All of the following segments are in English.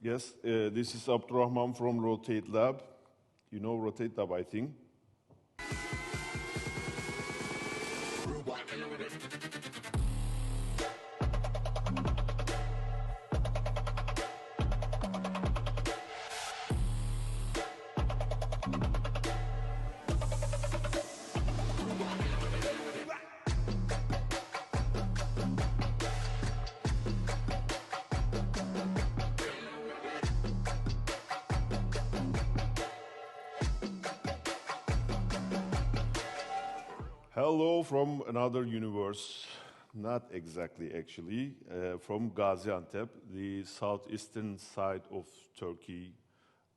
Yes, this is Abdurrahman from Rotatelab. You know Rotatelab, I think. Hello from another universe, not exactly actually, from Gaziantep, the southeastern side of Turkey.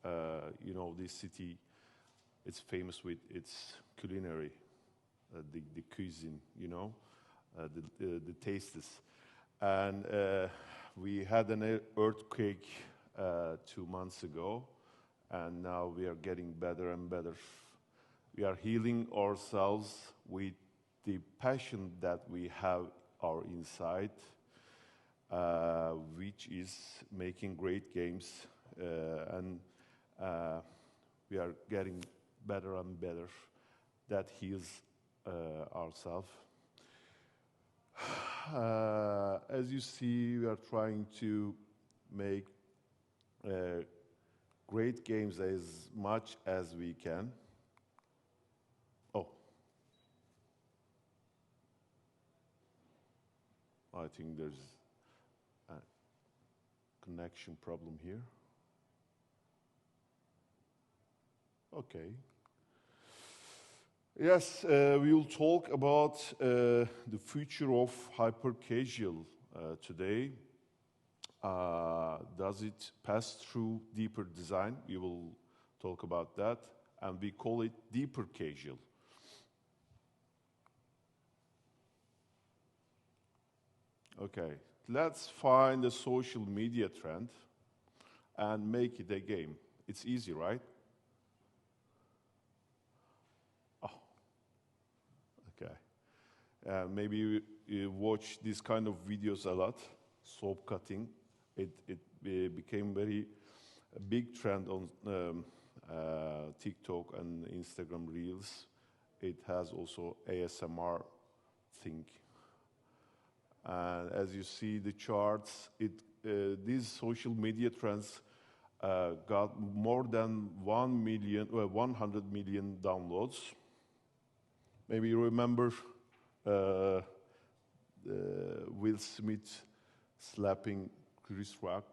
You know, this city, it's famous with its culinary, the cuisine, you know, the tastes. And we had an earthquake 2 months ago, and now we are getting better and better. We are healing ourselves with the passion that we have our inside, which is making great games, and we are getting better and better. That heals ourselves. As you see, we are trying to make great games as much as we can. I think there's a connection problem here. Okay. Yes, we will talk about the future of hyper-casual today. Does it pass through deeper design? We will talk about that, and we call it deeper casual. Okay, let's find a social media trend and make it a game. It's easy, right? Oh, okay. Maybe you watch these kind of videos a lot, soap cutting. It became very a big trend on TikTok and Instagram Reels. It has also ASMR thing. And as you see the charts, these social media trends got more than 100 million downloads. Maybe you remember Will Smith slapping Chris Rock,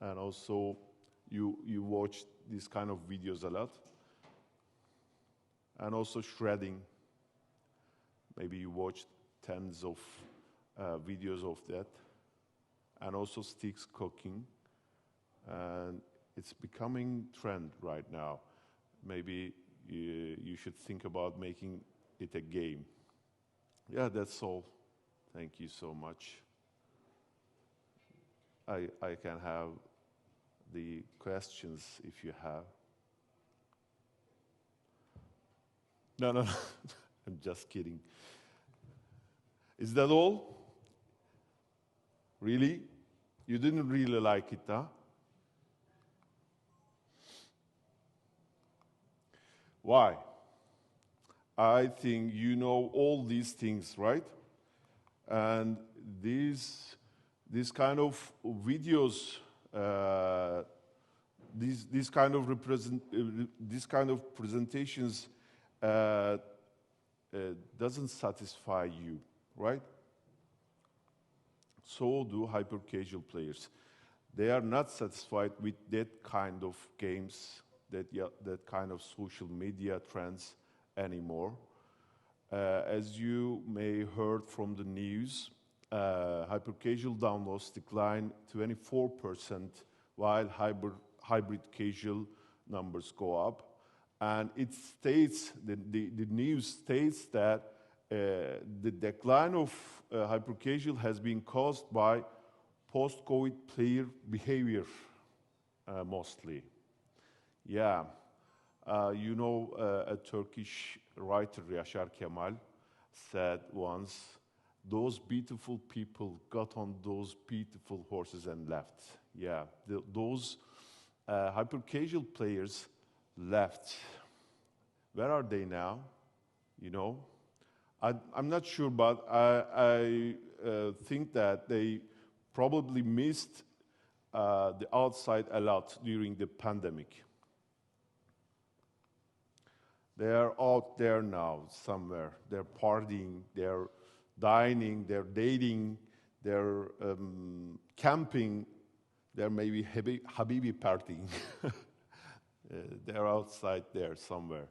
and also you watch these kind of videos a lot. And also shredding. Maybe you watched tens of videos of that, and also sticks cooking, and it's becoming trend right now. Maybe you should think about making it a game. Yeah, that's all. Thank you so much. I can have the questions if you have. No, no, no. I'm just kidding. Is that all? Really? You didn't really like it, huh? Why? I think you know all these things, right? And these kind of videos, these kind of presentations doesn't satisfy you, right? So do hyper-casual players. They are not satisfied with that kind of games, that kind of social media trends anymore. As you may heard from the news, hyper-casual downloads declined 24%, while hybrid casual numbers go up. And it states, the news states that the decline of hyper-casual has been caused by post-COVID player behavior, mostly. Yeah, you know, a Turkish writer, Yaşar Kemal, said once, "Those beautiful people got on those beautiful horses and left." Yeah, those hyper-casual players left. Where are they now? You know, I'm not sure, but I think that they probably missed the outside a lot during the pandemic. They are out there now somewhere. They're partying, they're dining, they're dating, they're camping, they're maybe Habibi partying. They're outside there somewhere.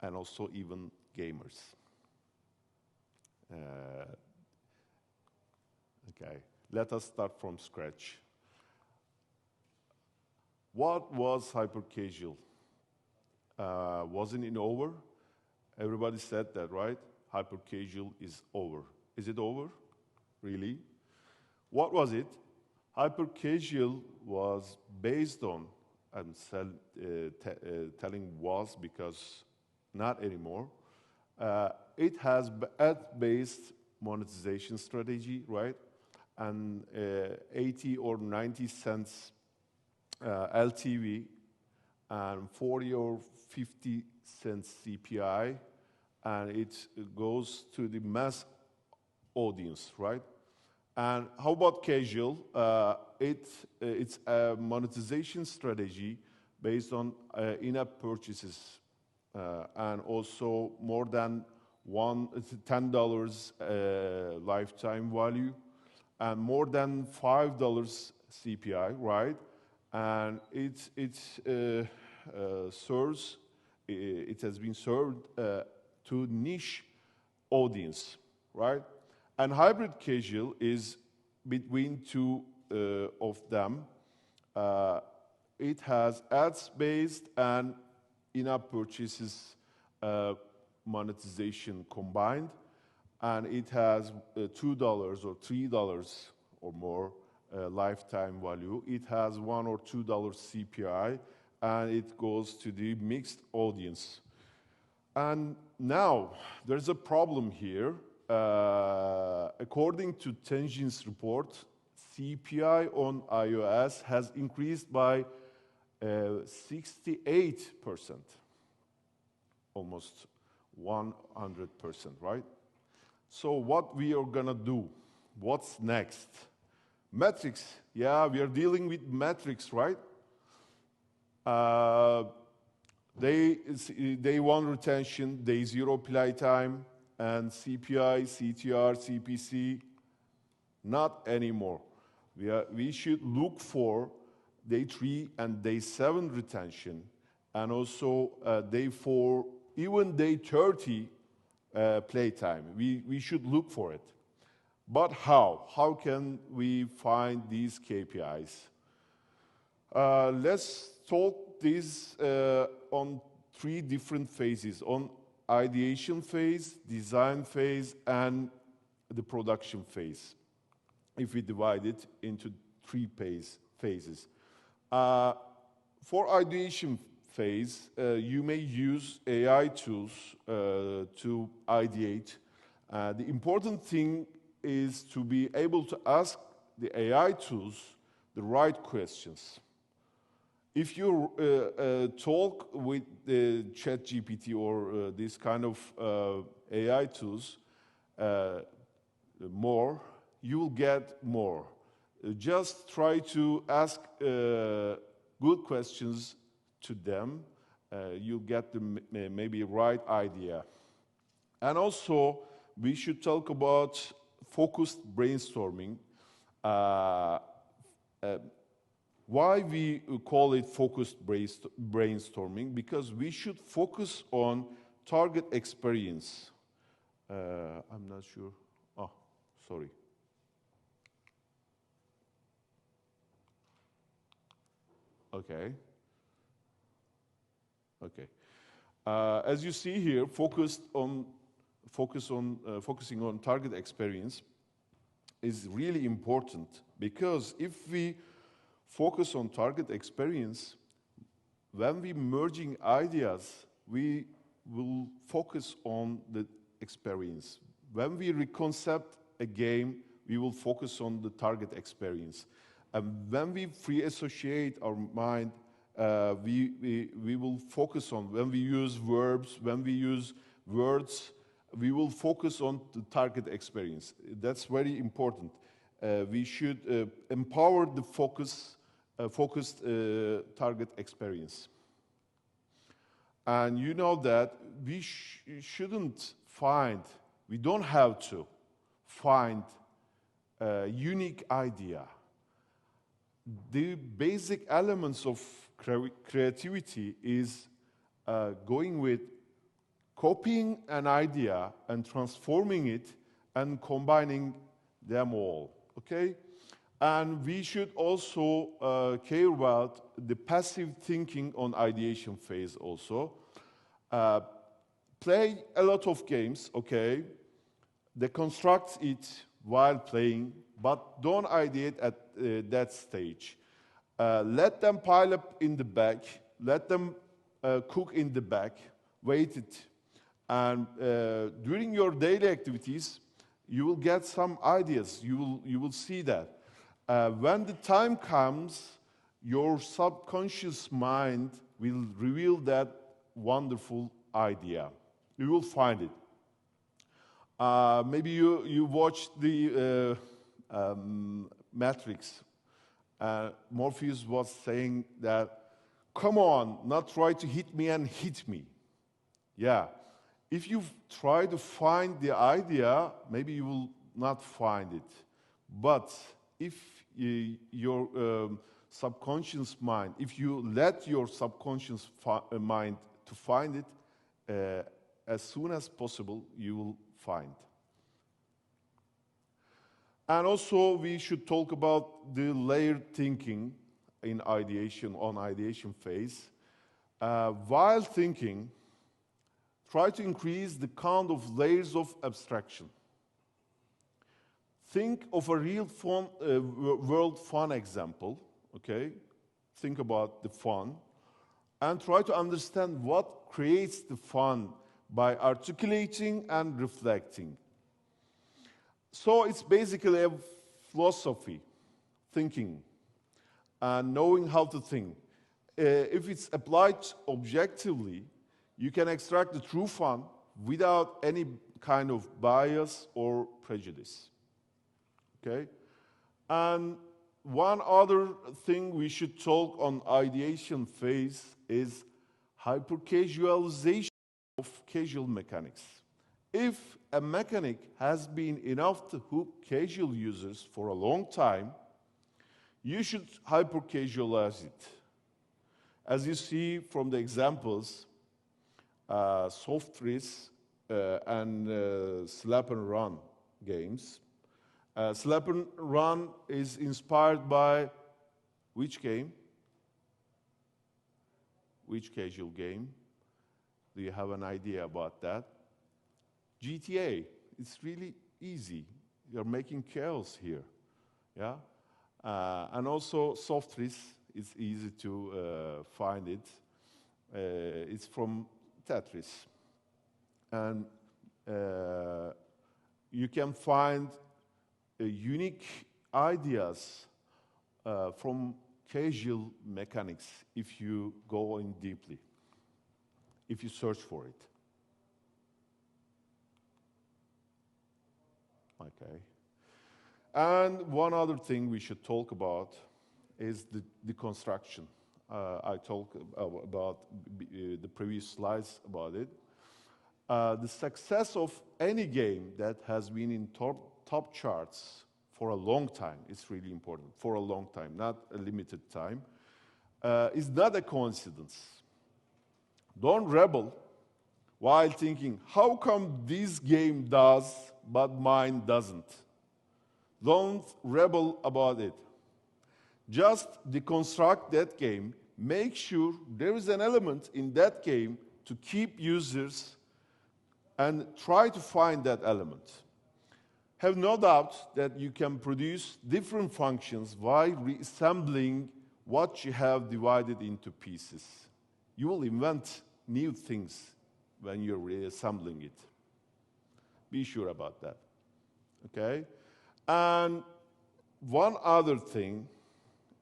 And also even gamers. Okay, let us start from scratch. What was hyper-casual? Wasn't it over? Everybody said that, right? Hyper-casual is over. Is it over? Really? What was it? Hyper-casual was based on, I'm telling was because not anymore. It has ad-based monetization strategy, right? And 80 or 90 cents LTV and 40 or 50 cents CPI, and it goes to the mass audience, right? And how about casual? It's a monetization strategy based on in-app purchases and also more than $10 lifetime value and more than $5 CPI, right? And it has been served to niche audience, right? And hybrid casual is between two of them. It has ads-based and in-app purchases monetization combined, and it has $2 or $3 or more lifetime value. It has $1 or $2 CPI, and it goes to the mixed audience. And now, there's a problem here. According to Tenjin's report, CPI on iOS has increased by 68%, almost 100%, right? So what we are gonna do? What's next? Metrics, yeah, we are dealing with metrics, right? Day one retention, day zero playtime, and CPI, CTR, CPC, not anymore. We should look for day 3 and day 7 retention, and also day 4, even day 30 playtime. We should look for it. But how? How can we find these KPIs? Let's talk this on 3 different phases: on ideation phase, design phase, and the production phase, if we divide it into 3 phases. For ideation phase, you may use AI tools to ideate. The important thing is to be able to ask the AI tools the right questions. If you talk with the ChatGPT or this kind of AI tools more, you will get more. Just try to ask good questions to them. You'll get the maybe right idea. And also, we should talk about focused brainstorming. Why we call it focused brainstorming? Because we should focus on target experience. I'm not sure. Oh, sorry. Okay. Okay. As you see here, focusing on target experience is really important, because if we focus on target experience, when we merging ideas, we will focus on the experience. When we reconcept a game, we will focus on the target experience. And when we free associate our mind, we will focus on, when we use verbs, when we use words, we will focus on the target experience. That's very important. We should empower the focused target experience. And you know that we shouldn't find, we don't have to find a unique idea. The basic elements of creativity is going with copying an idea and transforming it and combining them all, okay? And we should also care about the passive thinking on ideation phase also. Play a lot of games, okay? Deconstruct it while playing, but don't ideate at that stage. Let them pile up in the back, let them cook in the back, wait it. And during your daily activities, you will get some ideas, you will see that. When the time comes, your subconscious mind will reveal that wonderful idea. You will find it. Maybe you watched the Matrix. Morpheus was saying that, come on, not try to hit me and hit me. Yeah. If you try to find the idea, maybe you will not find it. But if your subconscious mind, if you let your subconscious mind to find it, as soon as possible, you will find. And also, we should talk about the layered thinking in ideation, on ideation phase. While thinking, try to increase the count of layers of abstraction. Think of a real fun, world fun example, okay? Think about the fun, and try to understand what creates the fun by articulating and reflecting. So it's basically a philosophy, thinking, and knowing how to think. If it's applied objectively, you can extract the true fun without any kind of bias or prejudice. Okay? And one other thing we should talk on ideation phase is hypercasualization of casual mechanics. If a mechanic has been enough to hook casual users for a long time, you should hypercasualize it. As you see from the examples, Softris and Slap and Run games. Slap and Run is inspired by which game? Which casual game? Do you have an idea about that? GTA. It's really easy. You're making chaos here. Yeah? And also Softris, it's easy to find it. It's from Tetris. And you can find unique ideas from casual mechanics if you go in deeply, if you search for it. Okay. And one other thing we should talk about is the construction. I talked about the previous slides about it. The success of any game that has been in top charts for a long time, it's really important, for a long time, not a limited time, is not a coincidence. Don't rebel while thinking, how come this game does, but mine doesn't? Don't rebel about it. Just deconstruct that game. Make sure there is an element in that game to keep users and try to find that element. Have no doubt that you can produce different functions while reassembling what you have divided into pieces. You will invent new things when you're reassembling it. Be sure about that. Okay? And one other thing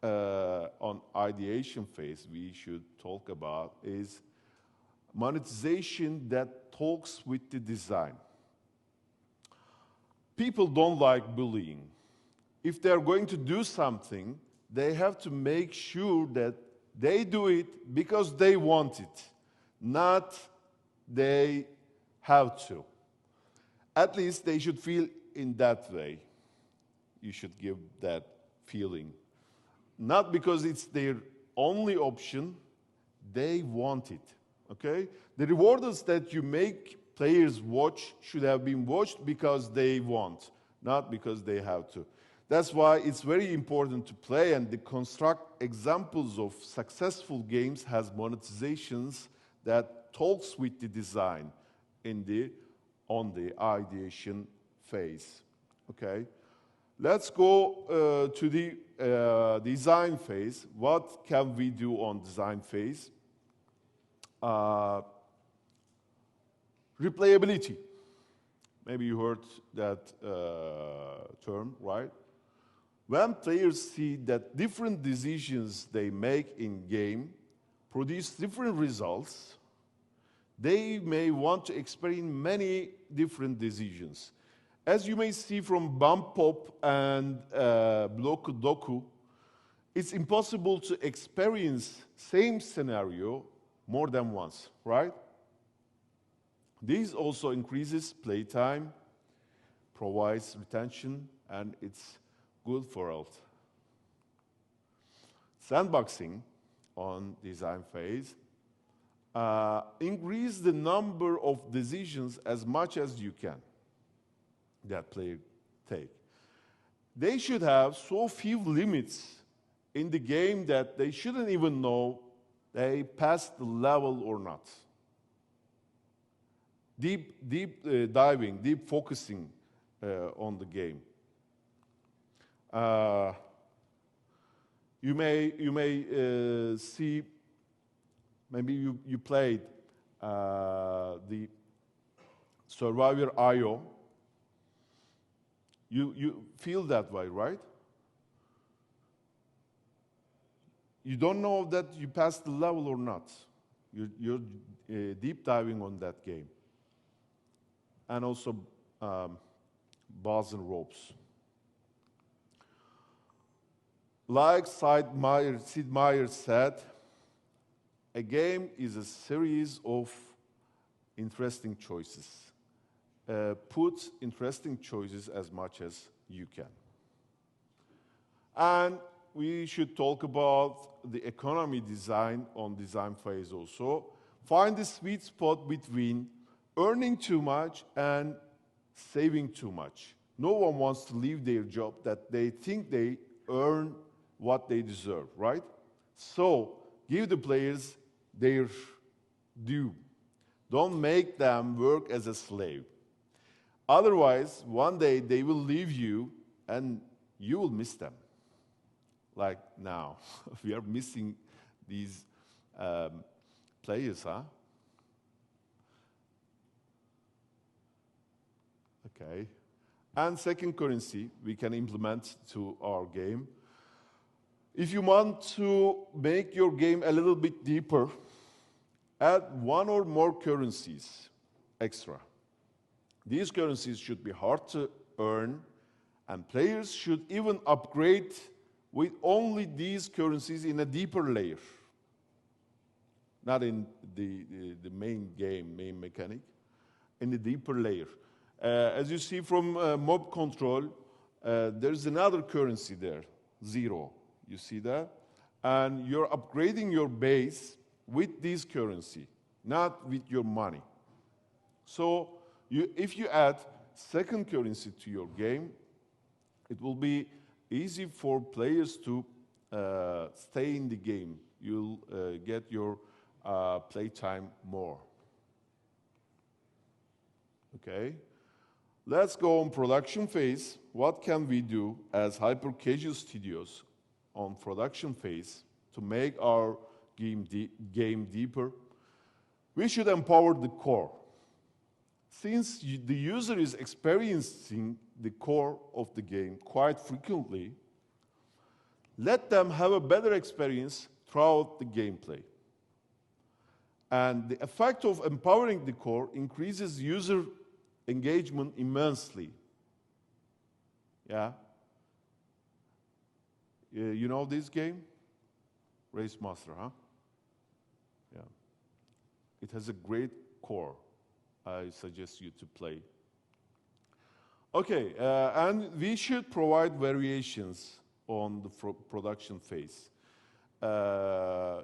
on ideation phase we should talk about is monetization that talks with the design. People don't like bullying. If they're going to do something, they have to make sure that they do it because they want it, not they have to. At least they should feel in that way. You should give that feeling. Not because it's their only option, they want it, okay? The rewards that you make players watch should have been watched because they want, not because they have to. That's why it's very important to play and to construct examples of successful games has monetizations that talks with the design on the ideation phase, okay? Let's go to the design phase. What can we do on design phase? Replayability. Maybe you heard that term, right? When players see that different decisions they make in game produce different results, they may want to experiment many different decisions. As you may see from Bump Pop and Bloku Doku, it's impossible to experience same scenario more than once, right? This also increases playtime, provides retention, and it's good for health. Sandboxing on design phase, increase the number of decisions as much as you can that player take. They should have so few limits in the game that they shouldn't even know they passed the level or not. Deep diving, deep focusing on the game. You may see, maybe you played the Survivor IO. You feel that way, right? You don't know that you passed the level or not. You're deep diving on that game. And also bars and ropes. Like Sid Meier said, a game is a series of interesting choices. Put interesting choices as much as you can. And we should talk about the economy design on design phase also. Find the sweet spot between earning too much and saving too much. No one wants to leave their job that they think they earn what they deserve, right? So give the players their due. Don't make them work as a slave. Otherwise, one day they will leave you and you will miss them. Like now, we are missing these players, huh? Okay. And second currency we can implement to our game. If you want to make your game a little bit deeper, add one or more currencies extra. These currencies should be hard to earn, and players should even upgrade with only these currencies in a deeper layer. Not in the main game, main mechanic, in the deeper layer. As you see from mob control, there's another currency there, 0. You see that? And you're upgrading your base with this currency, not with your money. So if you add second currency to your game, it will be easy for players to stay in the game. You'll get your playtime more. Okay? Let's go on production phase. What can we do as hyper-casual studios on production phase to make our game deeper? We should empower the core. Since the user is experiencing the core of the game quite frequently, let them have a better experience throughout the gameplay. And the effect of empowering the core increases user engagement immensely. Yeah? You know this game? Race Master, huh? Yeah. It has a great core. I suggest you to play. Okay, and we should provide variations on the production phase.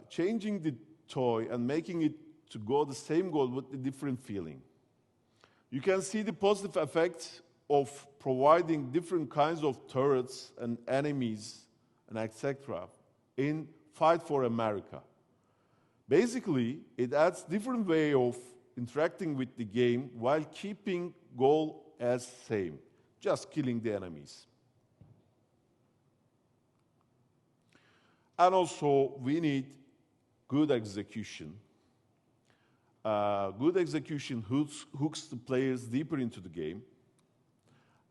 Changing the toy and making it to go the same goal with a different feeling. You can see the positive effect of providing different kinds of turrets and enemies and etc. in Fight for America. Basically, it adds different way of interacting with the game while keeping goal as same, just killing the enemies. And also, we need good execution. Good execution hooks the players deeper into the game.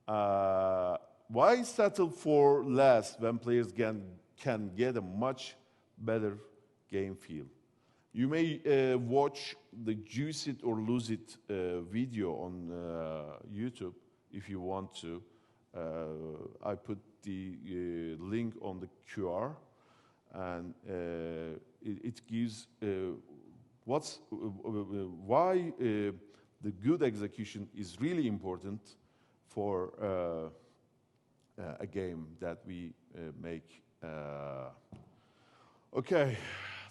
Why settle for less when players can get a much better game feel? You may watch the Juice It or Lose It video on YouTube if you want to. I put the link on the QR, and it gives why the good execution is really important for a game that we make. Okay,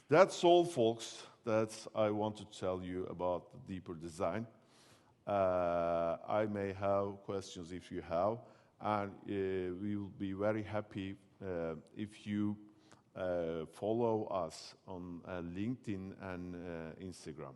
that's all, folks. That's I want to tell you about the deeper design. I may have questions if you have, and we will be very happy if you follow us on LinkedIn and Instagram.